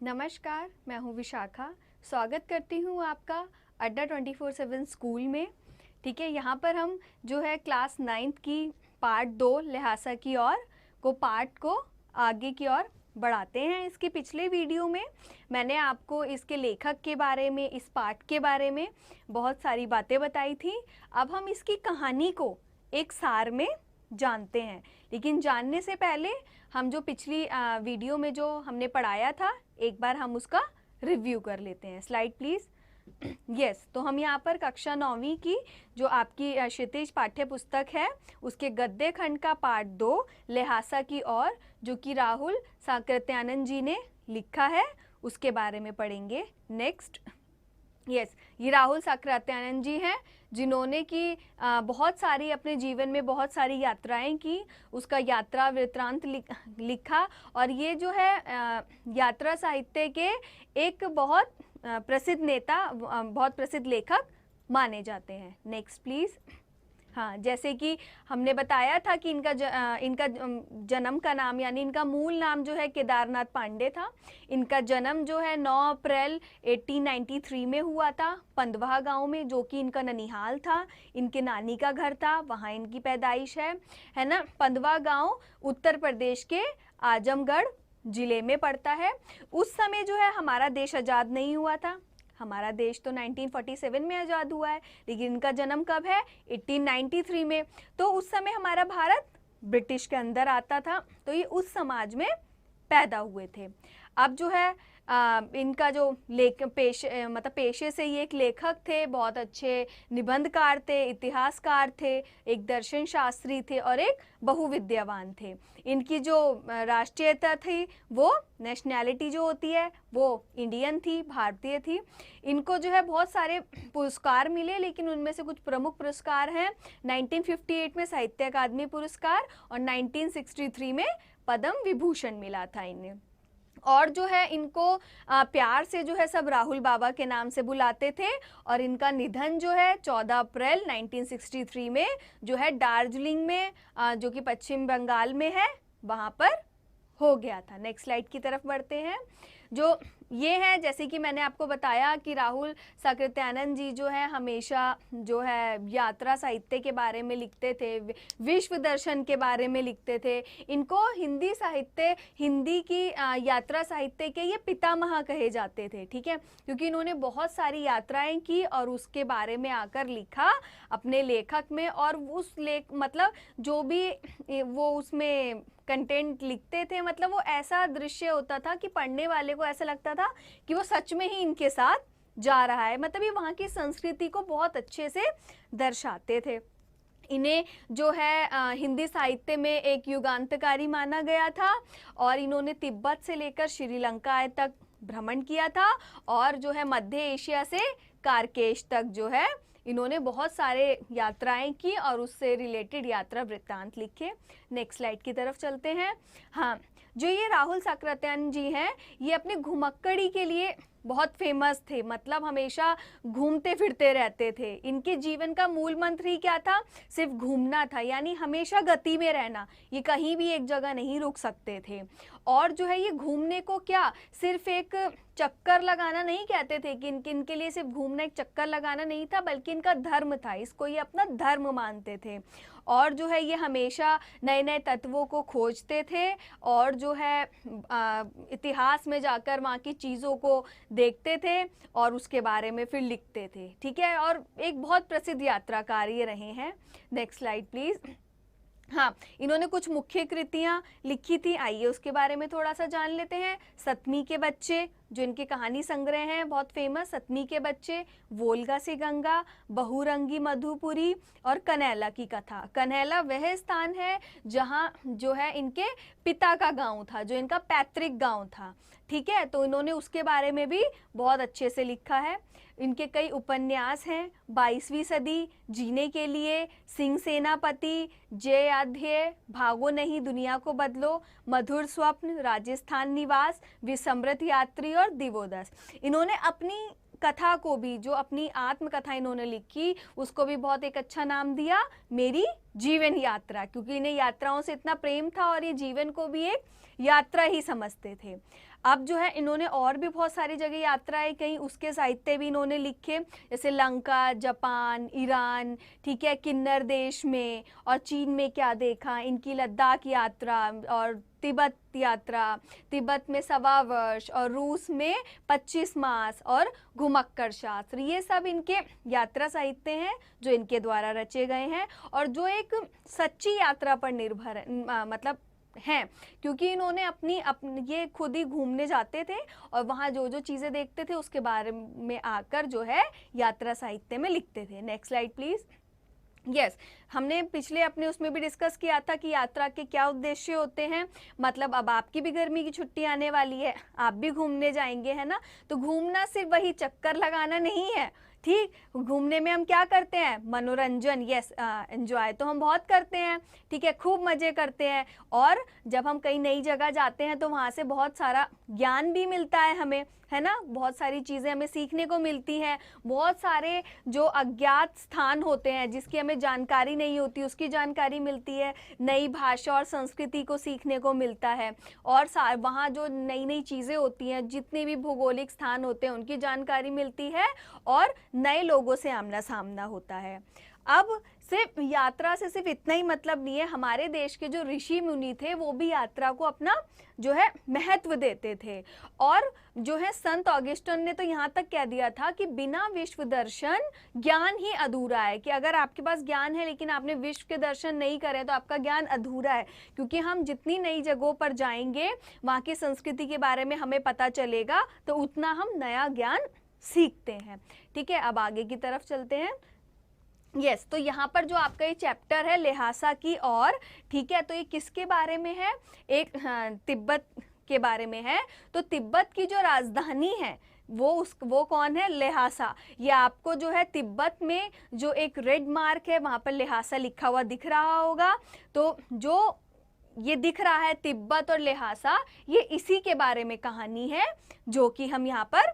नमस्कार, मैं हूँ विशाखा। स्वागत करती हूँ आपका अड्डा 24/7 स्कूल में। ठीक है, यहाँ पर हम जो है क्लास 9th की पार्ट 2 लिहाजा की ओर को पार्ट को आगे की ओर बढ़ाते हैं। इसके पिछले वीडियो में मैंने आपको इसके लेखक के बारे में, इस पार्ट के बारे में बहुत सारी बातें बताई थी। अब हम इसकी कहानी को एक सार में जानते हैं, लेकिन जानने से पहले हम जो पिछली वीडियो में जो हमने पढ़ाया था, एक बार हम उसका रिव्यू कर लेते हैं। Slide please. यस, तो हम यहाँ पर कक्षा 9वीं की जो आपकी क्षितिज पाठ्य पुस्तक है, उसके गद्य खंड का पार्ट 2 लिहाजा की ओर, जो कि राहुल साकृत्यानंद जी ने लिखा है, उसके बारे में पढ़ेंगे। नेक्स्ट। यस, ये राहुल साकृत्यानंद जी हैं, जिन्होंने की बहुत सारी अपने जीवन में बहुत सारी यात्राएं की, उसका यात्रा वृत्तांत लिखा। और ये जो है यात्रा साहित्य के एक बहुत प्रसिद्ध नेता, बहुत प्रसिद्ध लेखक माने जाते हैं। Next please. हाँ, जैसे कि हमने बताया था कि इनका जन्म का नाम यानी इनका मूल नाम जो है केदारनाथ पांडे था। इनका जन्म जो है 9 अप्रैल 1893 में हुआ था, पंदवा गांव में, जो कि इनका ननिहाल था, इनके नानी का घर था, वहाँ इनकी पैदाइश है ना। पंदवा गांव उत्तर प्रदेश के आजमगढ़ जिले में पड़ता है। उस समय जो है हमारा देश आज़ाद नहीं हुआ था। हमारा देश तो 1947 में आज़ाद हुआ है, लेकिन इनका जन्म कब है? 1893 में। तो उस समय हमारा भारत ब्रिटिश के अंदर आता था, तो ये उस समाज में पैदा हुए थे। अब जो है इनका जो पेशे से ये एक लेखक थे, बहुत अच्छे निबंधकार थे, इतिहासकार थे, एक दर्शन शास्त्री थे और एक बहुविद्यावान थे। इनकी जो राष्ट्रीयता थी, वो नेशनैलिटी जो होती है वो इंडियन थी, भारतीय थी। इनको जो है बहुत सारे पुरस्कार मिले, लेकिन उनमें से कुछ प्रमुख पुरस्कार हैं। 1958 में साहित्य अकादमी पुरस्कार और 1963 में पद्म विभूषण मिला था इन्हें। और जो है इनको प्यार से जो है सब राहुल बाबा के नाम से बुलाते थे। और इनका निधन जो है 14 अप्रैल 1963 में जो है दार्जिलिंग में, जो कि पश्चिम बंगाल में है, वहाँ पर हो गया था। नेक्स्ट स्लाइड की तरफ बढ़ते हैं। जो ये है, जैसे कि मैंने आपको बताया कि राहुल साकृत्यानंद जी जो है हमेशा जो है यात्रा साहित्य के बारे में लिखते थे, विश्व दर्शन के बारे में लिखते थे। इनको हिंदी साहित्य, हिंदी की यात्रा साहित्य के ये पितामह कहे जाते थे। ठीक है, क्योंकि इन्होंने बहुत सारी यात्राएं की और उसके बारे में आकर लिखा अपने लेखक में। और उस मतलब जो भी वो उसमें कंटेंट लिखते थे, मतलब वो ऐसा दृश्य होता था कि पढ़ने वाले को ऐसा लगता था कि वो सच में ही इनके साथ जा रहा है। मतलब ये वहाँ की संस्कृति को बहुत अच्छे से दर्शाते थे। इन्हें जो है हिंदी साहित्य में एक युगांतकारी माना गया था। और इन्होंने तिब्बत से लेकर श्रीलंका तक भ्रमण किया था, और जो है मध्य एशिया से कारकेश तक जो है इन्होंने बहुत सारे यात्राएं की और उससे रिलेटेड यात्रा वृत्तांत लिखे। नेक्स्ट स्लाइड की तरफ चलते हैं। हाँ, जो ये राहुल साकृत्यानंद जी हैं, ये अपने घुमक्कड़ी के लिए बहुत फेमस थे। मतलब हमेशा घूमते फिरते रहते थे। इनके जीवन का मूल मंत्र ही क्या था? सिर्फ घूमना था, यानी हमेशा गति में रहना। ये कहीं भी एक जगह नहीं रुक सकते थे। और जो है ये घूमने को क्या सिर्फ एक चक्कर लगाना नहीं कहते थे, कि इनके लिए सिर्फ घूमना एक चक्कर लगाना नहीं था, बल्कि इनका धर्म था। इसको ये अपना धर्म मानते थे। और जो है ये हमेशा नए नए तत्वों को खोजते थे, और जो है इतिहास में जाकर वहाँ की चीज़ों को देखते थे और उसके बारे में फिर लिखते थे। ठीक है, और एक बहुत प्रसिद्ध यात्राकार ये रहे हैं। Next slide please. हाँ, इन्होंने कुछ मुख्य कृतियाँ लिखी थी, आइए उसके बारे में थोड़ा सा जान लेते हैं। सतमी के बच्चे, जो इनके कहानी संग्रह हैं बहुत फेमस, सतमी के बच्चे, वोल्गा से गंगा, बहुरंगी मधुपुरी और कन्हैला की कथा। कन्हैला वह स्थान है जहाँ जो है इनके पिता का गांव था, जो इनका पैतृक गांव था। ठीक है, तो इन्होंने उसके बारे में भी बहुत अच्छे से लिखा है। इनके कई उपन्यास हैं, 22वीं सदी, जीने के लिए, सिंह सेनापति, जय अध्यय, भागो नहीं दुनिया को बदलो, मधुर स्वप्न, राजस्थान निवास, विस्मृत यात्री और दिवोदस। इन्होंने अपनी कथा को भी, जो अपनी आत्मकथा इन्होंने लिखी, उसको भी बहुत एक अच्छा नाम दिया, मेरी जीवन यात्रा, क्योंकि इन्हें यात्राओं से इतना प्रेम था और ये जीवन को भी एक यात्रा ही समझते थे। अब जो है इन्होंने और भी बहुत सारी जगह यात्राएं कहीं, उसके साहित्य भी इन्होंने लिखे, जैसे लंका, जापान, ईरान, ठीक है, किन्नर देश में, और चीन में क्या देखा, इनकी लद्दाख यात्रा और तिब्बत यात्रा, तिब्बत में 1.25 वर्ष और रूस में 25 मास और घुमक्कर शास्त्र, ये सब इनके यात्रा साहित्य हैं जो इनके द्वारा रचे गए हैं और जो एक सच्ची यात्रा पर निर्भर मतलब हैं, क्योंकि इन्होंने अपनी ये खुद ही घूमने जाते थे और वहाँ जो जो चीज़ें देखते थे उसके बारे में आकर जो है यात्रा साहित्य में लिखते थे। Next slide please. यस, हमने पिछले अपने उसमें भी डिस्कस किया था कि यात्रा के क्या उद्देश्य होते हैं। मतलब अब आपकी भी गर्मी की छुट्टी आने वाली है, आप भी घूमने जाएंगे, है ना। तो घूमना सिर्फ वही चक्कर लगाना नहीं है, ठीक। घूमने में हम क्या करते हैं, मनोरंजन, यस, एंजॉय तो हम बहुत करते हैं, ठीक है, खूब मज़े करते हैं। और जब हम कहीं नई जगह जाते हैं तो वहाँ से बहुत सारा ज्ञान भी मिलता है हमें, है ना, बहुत सारी चीज़ें हमें सीखने को मिलती हैं। बहुत सारे जो अज्ञात स्थान होते हैं जिसकी हमें जानकारी नहीं होती उसकी जानकारी मिलती है, नई भाषा और संस्कृति को सीखने को मिलता है, और वहाँ जो नई नई चीज़ें होती हैं, जितने भी भौगोलिक स्थान होते हैं उनकी जानकारी मिलती है और नए लोगों से आमना सामना होता है। अब सिर्फ यात्रा से सिर्फ इतना ही मतलब नहीं है, हमारे देश के जो ऋषि मुनि थे वो भी यात्रा को अपना जो है महत्व देते थे। और जो है संत ऑगस्टिन ने तो यहाँ तक कह दिया था कि बिना विश्व दर्शन ज्ञान ही अधूरा है, कि अगर आपके पास ज्ञान है लेकिन आपने विश्व के दर्शन नहीं करे तो आपका ज्ञान अधूरा है, क्योंकि हम जितनी नई जगहों पर जाएंगे वहाँ की संस्कृति के बारे में हमें पता चलेगा तो उतना हम नया ज्ञान सीखते हैं। ठीक है, अब आगे की तरफ चलते हैं। यस, तो यहाँ पर जो आपका ये चैप्टर है ल्हासा की और, ठीक है, तो ये किसके बारे में है, एक तिब्बत के बारे में है। तो तिब्बत की जो राजधानी है वो कौन है, ल्हासा। ये आपको जो है तिब्बत में जो एक रेड मार्क है वहाँ पर ल्हासा लिखा हुआ दिख रहा होगा। तो जो ये दिख रहा है तिब्बत और ल्हासा, ये इसी के बारे में कहानी है जो कि हम यहाँ पर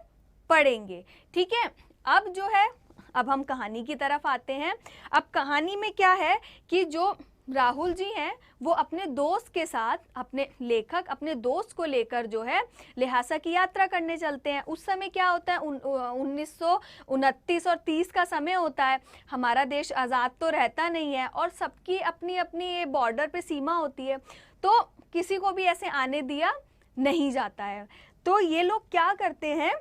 पढ़ेंगे। ठीक है, अब जो है अब हम कहानी की तरफ आते हैं। अब कहानी में क्या है कि जो राहुल जी हैं वो अपने दोस्त के साथ, अपने लेखक अपने दोस्त को लेकर जो है ल्हासा की यात्रा करने चलते हैं। उस समय क्या होता है, 1929 और 30 का समय होता है। हमारा देश आज़ाद तो रहता नहीं है और सबकी अपनी अपनी बॉर्डर पे सीमा होती है, तो किसी को भी ऐसे आने दिया नहीं जाता है। तो ये लोग क्या करते हैं,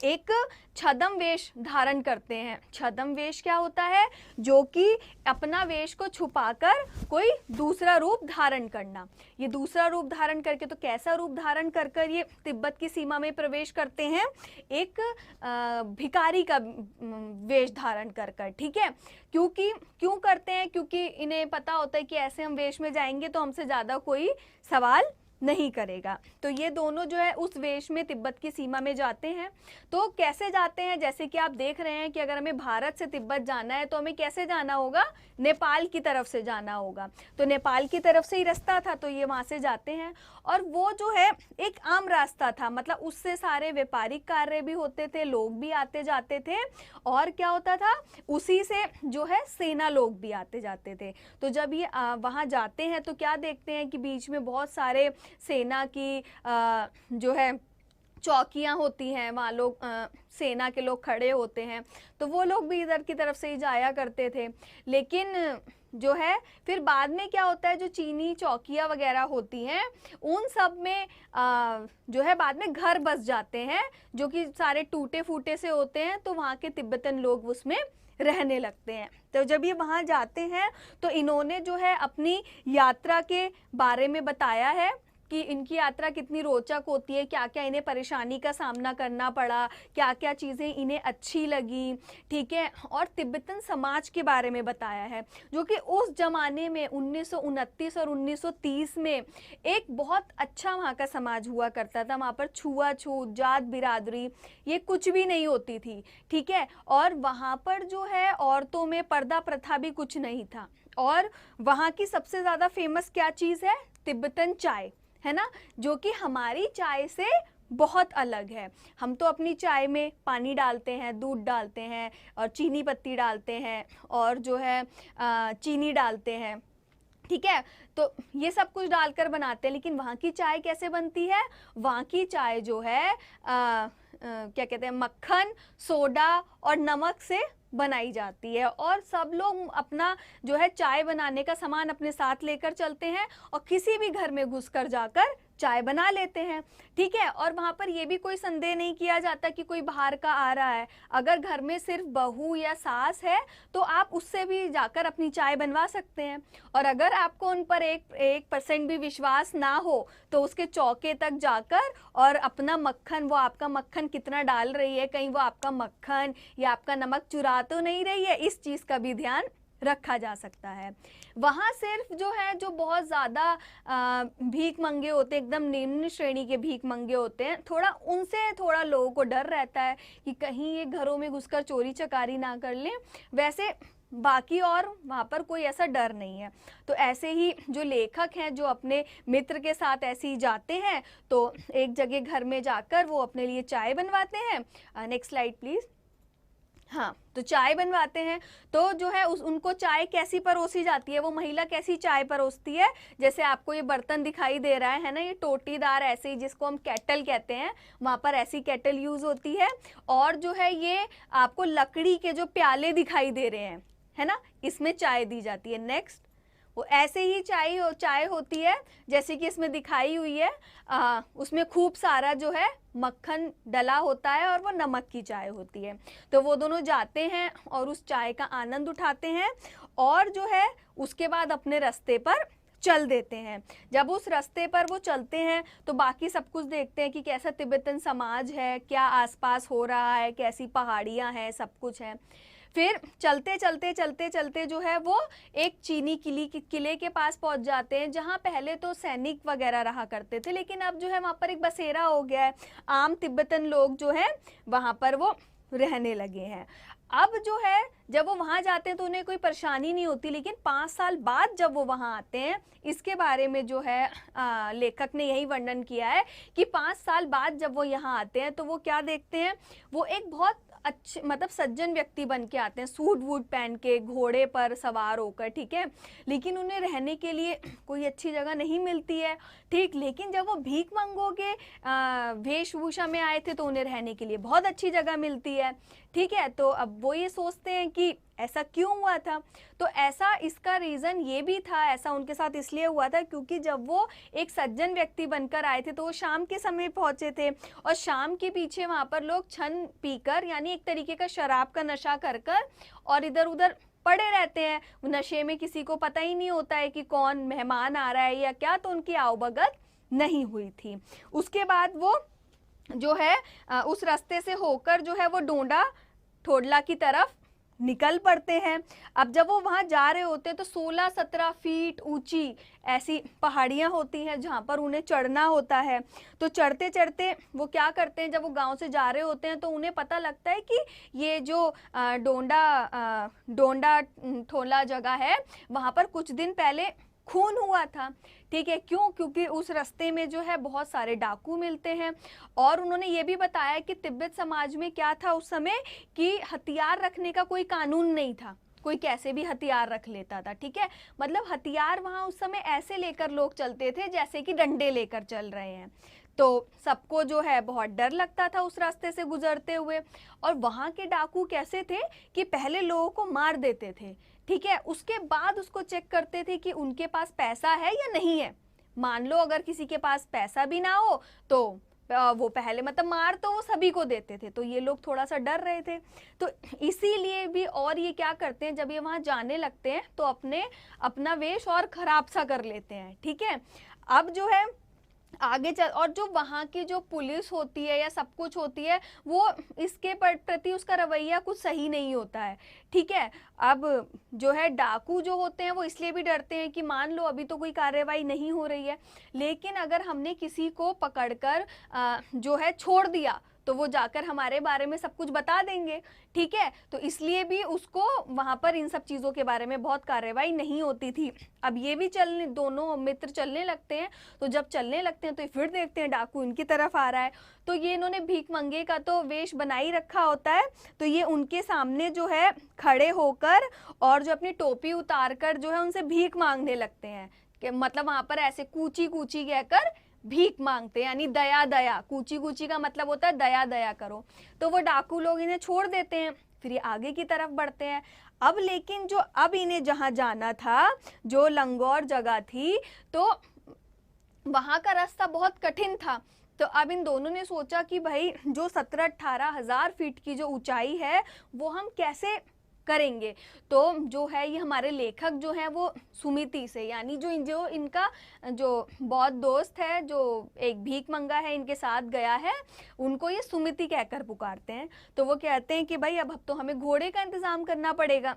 एक छद्म वेश धारण करते हैं। छद्म वेश क्या होता है, जो कि अपना वेश को छुपाकर कोई दूसरा रूप धारण करना। ये दूसरा रूप धारण करके, तो कैसा रूप धारण कर कर ये तिब्बत की सीमा में प्रवेश करते हैं, एक भिखारी का वेश धारण कर कर। ठीक है, क्यों करते हैं, क्योंकि इन्हें पता होता है कि ऐसे हम वेश में जाएंगे तो हमसे ज़्यादा कोई सवाल नहीं करेगा। तो ये दोनों जो है उस वेश में तिब्बत की सीमा में जाते हैं। तो कैसे जाते हैं, जैसे कि आप देख रहे हैं कि अगर हमें भारत से तिब्बत जाना है तो हमें कैसे जाना होगा, नेपाल की तरफ से जाना होगा। तो नेपाल की तरफ से ही रास्ता था, तो ये वहाँ से जाते हैं। और वो जो है एक आम रास्ता था, मतलब उससे सारे व्यापारिक कार्य भी होते थे, लोग भी आते जाते थे, और क्या होता था, उसी से जो है सेना लोग भी आते जाते थे। तो जब ये वहाँ जाते हैं तो क्या देखते हैं कि बीच में बहुत सारे सेना की जो है चौकियाँ होती हैं, वहाँ लोग सेना के लोग खड़े होते हैं, तो वो लोग भी इधर की तरफ से ही जाया करते थे। लेकिन जो है फिर बाद में क्या होता है, जो चीनी चौकियाँ वगैरह होती हैं उन सब में जो है बाद में घर बस जाते हैं, जो कि सारे टूटे फूटे से होते हैं, तो वहाँ के तिब्बतन लोग उसमें रहने लगते हैं। तो जब ये वहाँ जाते हैं तो इन्होंने जो है अपनी यात्रा के बारे में बताया है कि इनकी यात्रा कितनी रोचक होती है, क्या क्या इन्हें परेशानी का सामना करना पड़ा, क्या क्या चीज़ें इन्हें अच्छी लगी। ठीक है, और तिब्बतन समाज के बारे में बताया है, जो कि उस ज़माने में 1929 और 1930 में एक बहुत अच्छा वहाँ का समाज हुआ करता था। वहाँ पर छुआछूत, जात बिरादरी ये कुछ भी नहीं होती थी। ठीक है, और वहाँ पर जो है औरतों में पर्दा प्रथा भी कुछ नहीं था। और वहाँ की सबसे ज़्यादा फेमस क्या चीज़ है, तिब्बतन चाय, है ना, जो कि हमारी चाय से बहुत अलग है। हम तो अपनी चाय में पानी डालते हैं, दूध डालते हैं और चीनी पत्ती डालते हैं और जो है चीनी डालते हैं, ठीक है, तो ये सब कुछ डालकर बनाते हैं। लेकिन वहाँ की चाय कैसे बनती है? वहाँ की चाय जो है क्या कहते हैं, मक्खन, सोडा और नमक से बनाई जाती है। और सब लोग अपना जो है चाय बनाने का सामान अपने साथ लेकर चलते हैं और किसी भी घर में घुसकर जाकर चाय बना लेते हैं, ठीक है। और वहाँ पर ये भी कोई संदेह नहीं किया जाता कि कोई बाहर का आ रहा है। अगर घर में सिर्फ बहू या सास है तो आप उससे भी जाकर अपनी चाय बनवा सकते हैं। और अगर आपको उन पर 1% भी विश्वास ना हो तो उसके चौके तक जाकर और अपना मक्खन, वो आपका मक्खन कितना डाल रही है, कहीं वो आपका मक्खन या आपका नमक चुरा तो नहीं रही है, इस चीज़ का भी ध्यान रखा जा सकता है। वहाँ सिर्फ जो है, जो बहुत ज़्यादा भीख मंगे होते हैं, एकदम निम्न श्रेणी के भीख मंगे होते हैं, थोड़ा उनसे थोड़ा लोगों को डर रहता है कि कहीं ये घरों में घुसकर चोरी चकारी ना कर लें। वैसे बाकी और वहाँ पर कोई ऐसा डर नहीं है। तो ऐसे ही जो लेखक हैं, जो अपने मित्र के साथ ऐसे ही जाते हैं, तो एक जगह घर में जाकर वो अपने लिए चाय बनवाते हैं। Next slide please. हाँ, तो चाय बनवाते हैं तो जो है उनको चाय कैसी परोसी जाती है, वो महिला कैसी चाय परोसती है, जैसे आपको ये बर्तन दिखाई दे रहा है ना, ये टोटीदार ऐसे ही, जिसको हम केटल कहते हैं, वहाँ पर ऐसी केटल यूज़ होती है। और जो है ये आपको लकड़ी के जो प्याले दिखाई दे रहे हैं, है ना, इसमें चाय दी जाती है। नेक्स्ट, वो ऐसे ही चाय होती है जैसे कि इसमें दिखाई हुई है। उसमें खूब सारा जो है मक्खन डला होता है और वो नमक की चाय होती है। तो वो दोनों जाते हैं और उस चाय का आनंद उठाते हैं और जो है उसके बाद अपने रास्ते पर चल देते हैं। जब उस रास्ते पर वो चलते हैं तो बाकी सब कुछ देखते हैं कि कैसा तिब्बतन समाज है, क्या आसपास हो रहा है, कैसी पहाड़ियाँ हैं, सब कुछ है। फिर चलते जो है वो एक चीनी किले के पास पहुंच जाते हैं, जहां पहले तो सैनिक वगैरह रहा करते थे, लेकिन अब जो है वहां पर एक बसेरा हो गया है। आम तिब्बतन लोग जो है वहां पर वो रहने लगे हैं। अब जो है जब वो वहां जाते हैं तो उन्हें कोई परेशानी नहीं होती, लेकिन 5 साल बाद जब वो वहां आते हैं, इसके बारे में जो है लेखक ने यही वर्णन किया है कि 5 साल बाद जब वो यहाँ आते हैं तो वो क्या देखते हैं, वो एक बहुत अच्छे मतलब सज्जन व्यक्ति बन के आते हैं, सूट वूट पहन के, घोड़े पर सवार होकर, ठीक है। लेकिन उन्हें रहने के लिए कोई अच्छी जगह नहीं मिलती है, ठीक। लेकिन जब वो भीख मंगों के वेशभूषा में आए थे तो उन्हें रहने के लिए बहुत अच्छी जगह मिलती है, ठीक है। तो अब वो ये सोचते हैं कि ऐसा क्यों हुआ था। तो ऐसा, इसका रीज़न ये भी था, ऐसा उनके साथ इसलिए हुआ था क्योंकि जब वो एक सज्जन व्यक्ति बनकर आए थे तो वो शाम के समय पहुंचे थे और शाम के पीछे वहाँ पर लोग छन पीकर, यानी एक तरीके का शराब का नशा कर कर और इधर उधर पड़े रहते हैं। नशे में किसी को पता ही नहीं होता है कि कौन मेहमान आ रहा है या क्या, तो उनकी आवभगत नहीं हुई थी। उसके बाद वो जो है उस रास्ते से होकर जो है वो डोंडा ठोडला की तरफ निकल पड़ते हैं। अब जब वो वहाँ जा रहे होते हैं तो 16-17 फीट ऊंची ऐसी पहाड़ियाँ होती हैं जहाँ पर उन्हें चढ़ना होता है। तो चढ़ते चढ़ते वो क्या करते हैं, जब वो गांव से जा रहे होते हैं तो उन्हें पता लगता है कि ये जो डोंडा ठोला जगह है, वहाँ पर कुछ दिन पहले खून हुआ था, ठीक है। क्यों? क्योंकि उस रास्ते में जो है बहुत सारे डाकू मिलते हैं। और उन्होंने ये भी बताया कि तिब्बत समाज में क्या था उस समय कि हथियार रखने का कोई कानून नहीं था, कोई कैसे भी हथियार रख लेता था, ठीक है। मतलब हथियार वहाँ उस समय ऐसे लेकर लोग चलते थे जैसे कि डंडे लेकर चल रहे हैं। तो सबको जो है बहुत डर लगता था उस रास्ते से गुजरते हुए। और वहाँ के डाकू कैसे थे कि पहले लोगों को मार देते थे, ठीक है, उसके बाद उसको चेक करते थे कि उनके पास पैसा है या नहीं है। मान लो अगर किसी के पास पैसा भी ना हो तो वो पहले मतलब मार तो वो सभी को देते थे। तो ये लोग थोड़ा सा डर रहे थे, तो इसीलिए भी। और ये क्या करते हैं, जब ये वहाँ जाने लगते हैं तो अपना वेश और खराब सा कर लेते हैं, ठीक है। अब जो है आगे चल, और जो वहाँ की जो पुलिस होती है या सब कुछ होती है, वो इसके प्रति उसका रवैया कुछ सही नहीं होता है, ठीक है। अब जो है डाकू जो होते हैं वो इसलिए भी डरते हैं कि मान लो अभी तो कोई कार्रवाई नहीं हो रही है, लेकिन अगर हमने किसी को पकड़कर जो है छोड़ दिया तो वो जाकर हमारे बारे में सब कुछ बता देंगे, ठीक है। तो इसलिए भी उसको वहाँ पर इन सब चीज़ों के बारे में बहुत कार्रवाई नहीं होती थी। अब ये भी दोनों मित्र चलने लगते हैं, तो जब चलने लगते हैं तो फिर देखते हैं डाकू इनकी तरफ आ रहा है। तो ये इन्होंने भीख मंगे का तो वेश बना ही रखा होता है, तो ये उनके सामने जो है खड़े होकर और जो अपनी टोपी उतार कर जो है उनसे भीख मांगने लगते हैं, कि मतलब वहाँ पर ऐसे कूची कूची कहकर भीख मांगते हैं, यानी दया दया, कूची कूची का मतलब होता है दया दया करो। तो वो डाकू लोग इन्हें छोड़ देते हैं, फिर ये आगे की तरफ बढ़ते हैं। अब लेकिन जो अब इन्हें जहाँ जाना था, जो लंगौर जगह थी, तो वहाँ का रास्ता बहुत कठिन था। तो अब इन दोनों ने सोचा कि भाई जो 17-18 हज़ार फीट की जो ऊंचाई है वो हम कैसे करेंगे। तो जो है ये हमारे लेखक जो हैं वो सुमिति से, यानी जो इनका जो बौद्ध दोस्त है, जो एक भीख मंगा है इनके साथ गया है, उनको ये सुमिति कहकर पुकारते हैं। तो वो कहते हैं कि भाई अब तो हमें घोड़े का इंतज़ाम करना पड़ेगा।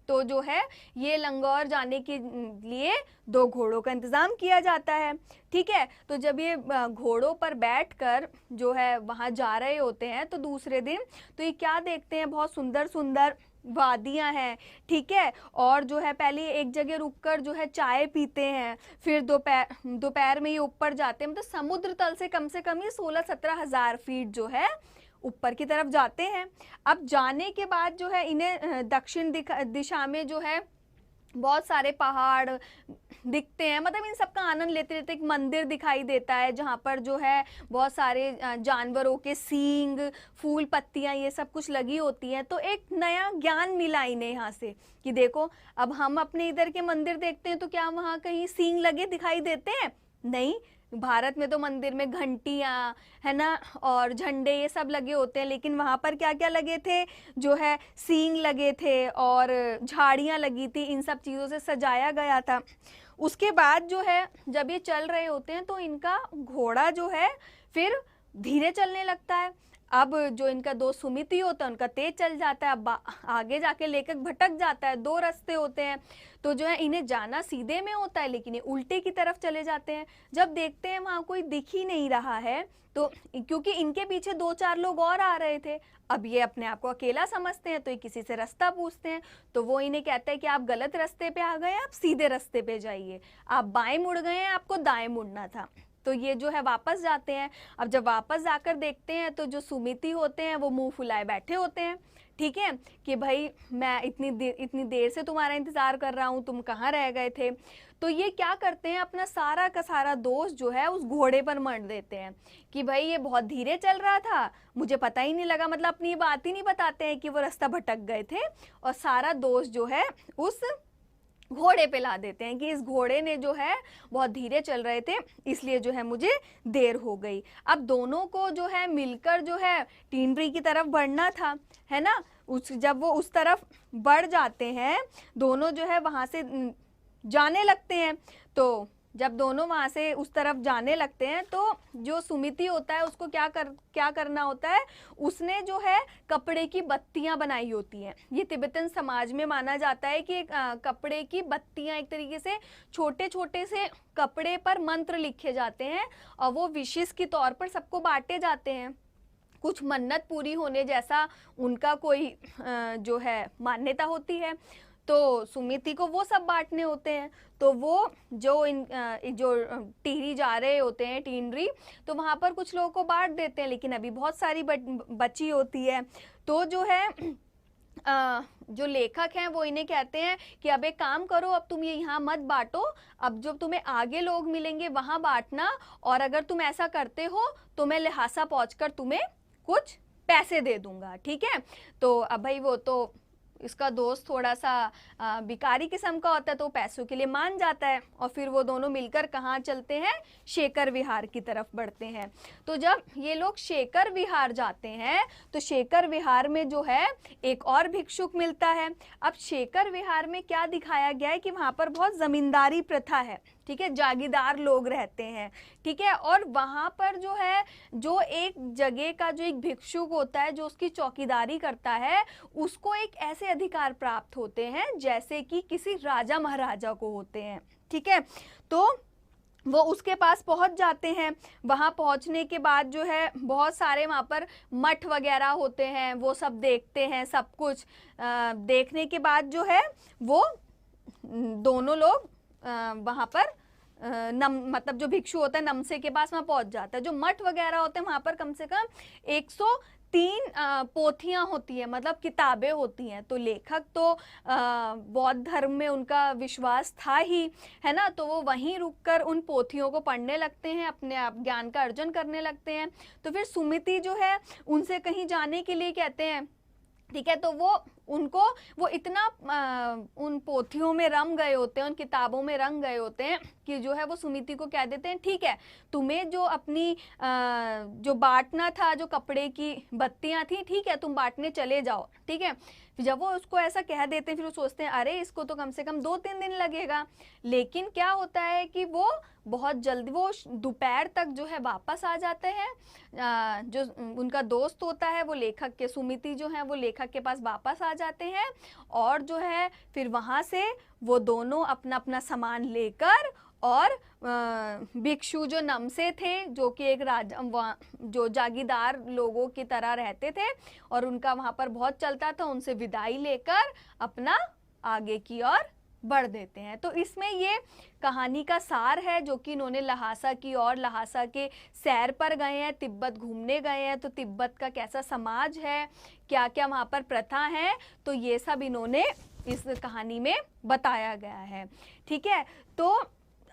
तो जो है ये लंगौर जाने के लिए 2 घोड़ों का इंतज़ाम किया जाता है, ठीक है। तो जब ये घोड़ों पर बैठकर जो है वहाँ जा रहे होते हैं, तो दूसरे दिन तो ये क्या देखते हैं, बहुत सुंदर सुंदर वादियाँ हैं, ठीक है। और जो है पहले एक जगह रुककर जो है चाय पीते हैं, फिर दोपहर में ये ऊपर जाते हैं, मतलब समुद्र तल से कम ये 16-17 हज़ार फीट जो है ऊपर की तरफ जाते हैं। अब जाने के बाद जो है इन्हें दक्षिण दिशा में जो है बहुत सारे पहाड़ दिखते हैं, मतलब इन सब का आनंद लेते लेते एक मंदिर दिखाई देता है, जहाँ पर जो है बहुत सारे जानवरों के सींग, फूल, पत्तियाँ, ये सब कुछ लगी होती हैं। तो एक नया ज्ञान मिला इन्हें यहाँ से कि देखो अब हम अपने इधर के मंदिर देखते हैं तो क्या वहाँ कहीं सींग लगे दिखाई देते हैं? नहीं, भारत में तो मंदिर में घंटियाँ है ना और झंडे ये सब लगे होते हैं, लेकिन वहाँ पर क्या क्या लगे थे, जो है सींग लगे थे और झाड़ियाँ लगी थी, इन सब चीज़ों से सजाया गया था। उसके बाद जो है जब ये चल रहे होते हैं तो इनका घोड़ा जो है फिर धीरे चलने लगता है। अब जो इनका दोस्त सुमिति होता है उनका तेज चल जाता है। अब आगे जाके लेखक भटक जाता है, 2 रास्ते होते हैं, तो जो है इन्हें जाना सीधे में होता है लेकिन ये उल्टे की तरफ चले जाते हैं। जब देखते हैं वहाँ कोई दिख ही नहीं रहा है, तो क्योंकि इनके पीछे 2-4 लोग और आ रहे थे, अब ये अपने आप को अकेला समझते हैं, तो ये किसी से रास्ता पूछते हैं, तो वो इन्हें कहता है कि आप गलत रास्ते पे आ गए, आप सीधे रास्ते पे जाइए, आप बाएं मुड़ गए हैं, आपको दाएं मुड़ना था। तो ये जो है वापस जाते हैं। अब जब वापस जाकर देखते हैं तो जो सुमिति होते हैं वो मुंह फुलाए बैठे होते हैं, ठीक है, कि भाई मैं इतनी देर से तुम्हारा इंतज़ार कर रहा हूँ, तुम कहाँ रह गए थे। तो ये क्या करते हैं, अपना सारा का सारा दोष जो है उस घोड़े पर मढ़ देते हैं कि भाई ये बहुत धीरे चल रहा था, मुझे पता ही नहीं लगा, मतलब अपनी बात ही नहीं बताते हैं कि वो रास्ता भटक गए थे, और सारा दोष जो है उस घोड़े पे ला देते हैं कि इस घोड़े ने जो है बहुत धीरे चल रहे थे, इसलिए जो है मुझे देर हो गई। अब दोनों को जो है मिलकर जो है टीनरी की तरफ बढ़ना था, है ना। जब वो उस तरफ बढ़ जाते हैं, दोनों जो है वहाँ से जाने लगते हैं। तो जब दोनों वहाँ से उस तरफ जाने लगते हैं तो जो सुमिति होता है उसको क्या करना होता है, उसने जो है कपड़े की बत्तियाँ बनाई होती हैं। ये तिब्बतन समाज में माना जाता है कि कपड़े की बत्तियाँ, एक तरीके से छोटे छोटे से कपड़े पर मंत्र लिखे जाते हैं और वो विशेष के तौर पर सबको बांटे जाते हैं। कुछ मन्नत पूरी होने जैसा उनका कोई जो है मान्यता होती है, तो सुमिति को वो सब बांटने होते हैं। तो वो जो टिहरी जा रहे होते हैं, टीनरी, तो वहाँ पर कुछ लोगों को बांट देते हैं, लेकिन अभी बहुत सारी बची होती है। तो जो है जो लेखक हैं वो इन्हें कहते हैं कि अब एक काम करो, अब तुम ये यहाँ मत बांटो, अब जब तुम्हें आगे लोग मिलेंगे वहाँ बांटना, और अगर तुम ऐसा करते हो तो मैं लहासा पहुँचकर तुम्हें कुछ पैसे दे दूंगा, ठीक है। तो अब भाई वो तो इसका दोस्त थोड़ा सा भिखारी किस्म का होता है, तो पैसों के लिए मान जाता है, और फिर वो दोनों मिलकर कहाँ चलते हैं, शेखर विहार की तरफ बढ़ते हैं। तो जब ये लोग शेखर विहार जाते हैं तो शेखर विहार में जो है एक और भिक्षुक मिलता है। अब शेखर विहार में क्या दिखाया गया है कि वहाँ पर बहुत जमींदारी प्रथा है, ठीक है, जागीरदार लोग रहते हैं, ठीक है। और वहाँ पर जो है जो एक जगह का जो एक भिक्षुक होता है जो उसकी चौकीदारी करता है, उसको एक ऐसे अधिकार प्राप्त होते हैं जैसे कि किसी राजा महाराजा को होते हैं, ठीक है। तो वो उसके पास पहुंच जाते हैं। वहां पहुंचने के बाद जो है बहुत सारे वहां पर मठ वगैरह होते हैं, वो सब देखते हैं। सब कुछ देखने के बाद जो है वो दोनों लोग वहां पर मतलब जो भिक्षु होता है नमसे के पास वहां पहुंच जाता है। जो मठ वगैरह होते हैं वहां पर कम से कम 103 पोथियां होती है, मतलब किताबें होती हैं। तो लेखक तो बौद्ध धर्म में उनका विश्वास था ही, है ना, तो वो वहीं रुककर उन पोथियों को पढ़ने लगते हैं, अपने आप ज्ञान का अर्जन करने लगते हैं। तो फिर सुमिति जो है उनसे कहीं जाने के लिए कहते हैं, ठीक है। तो वो इतना उन पोथियों में रम गए होते हैं, उन किताबों में रंग गए होते हैं कि जो है वो सुमिति को कह देते हैं, ठीक है, तुम्हें जो अपनी जो बांटना था, जो कपड़े की बत्तियां थी, ठीक है, तुम बांटने चले जाओ, ठीक है। जब वो उसको ऐसा कह देते हैं फिर वो सोचते हैं अरे इसको तो कम से कम 2-3 दिन लगेगा। लेकिन क्या होता है कि वो बहुत जल्दी, वो दोपहर तक जो है वापस आ जाते हैं। जो उनका दोस्त होता है वो लेखक के, सुमिति जो है वो लेखक के पास वापस आ जाते हैं। और जो है फिर वहाँ से वो दोनों अपना अपना सामान लेकर, और भिक्षु जो नमसे थे, जो कि एक राजा, जो जागीरदार लोगों की तरह रहते थे और उनका वहाँ पर बहुत चलता था, उनसे विदाई लेकर अपना आगे की ओर बढ़ देते हैं। तो इसमें ये कहानी का सार है, जो कि इन्होंने लहासा की और लहासा के सैर पर गए हैं, तिब्बत घूमने गए हैं, तो तिब्बत का कैसा समाज है, क्या क्या वहाँ पर प्रथा है, तो ये सब इन्होंने इस कहानी में बताया गया है। ठीक है, तो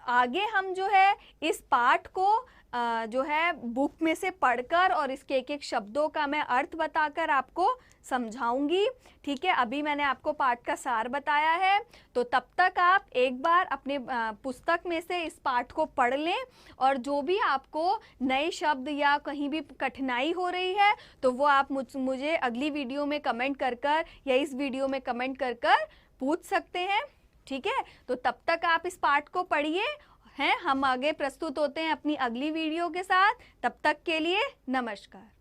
आगे हम जो है इस पाठ को जो है बुक में से पढ़कर और इसके एक एक शब्दों का मैं अर्थ बताकर आपको समझाऊंगी। ठीक है, अभी मैंने आपको पाठ का सार बताया है, तो तब तक आप एक बार अपने पुस्तक में से इस पाठ को पढ़ लें, और जो भी आपको नए शब्द या कहीं भी कठिनाई हो रही है तो वो आप मुझे अगली वीडियो में कमेंट कर कर या इस वीडियो में कमेंट कर कर पूछ सकते हैं। ठीक है, तो तब तक आप इस पाठ को पढ़िए, हैं, हम आगे प्रस्तुत होते हैं अपनी अगली वीडियो के साथ। तब तक के लिए नमस्कार।